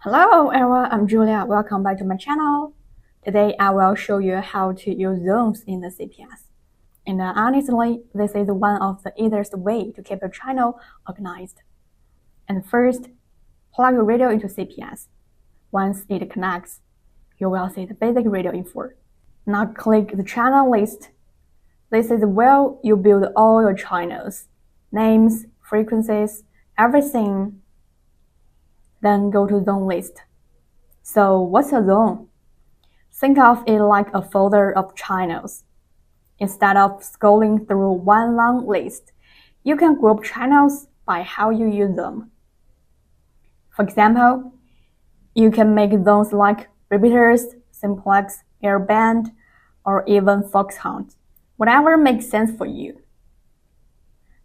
Hello everyone, I'm Julia. Welcome back to my channel. Today I will show you how to use zones in the CPS. And honestly, this is one of the easiest way to keep your channel organized. And first, plug your radio into CPS. Once it connects, you will see the basic radio info. Now click the channel list. This is where you build all your channels, names, frequencies, everything. Then go to zone list. So what's a zone? Think of it like a folder of channels. Instead of scrolling through one long list, you can group channels by how you use them. For example, you can make zones like repeaters, simplex, airband, or even foxhound, whatever makes sense for you.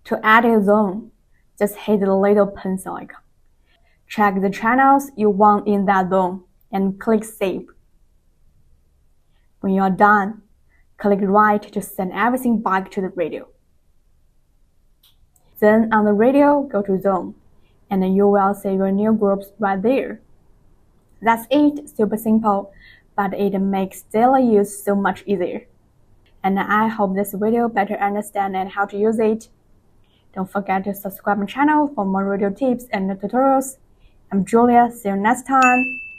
To add a zone, just hit the little pencil icon. Check the channels you want in that zone and click Save. When you are done, click Write to send everything back to the radio. Then on the radio, go to Zone, and you will see your new groups right there. That's it, super simple, but it makes daily use so much easier. And I hope this video better understand and how to use it. Don't forget to subscribe my channel for more radio tips and tutorials. I'm Julia, see you next time.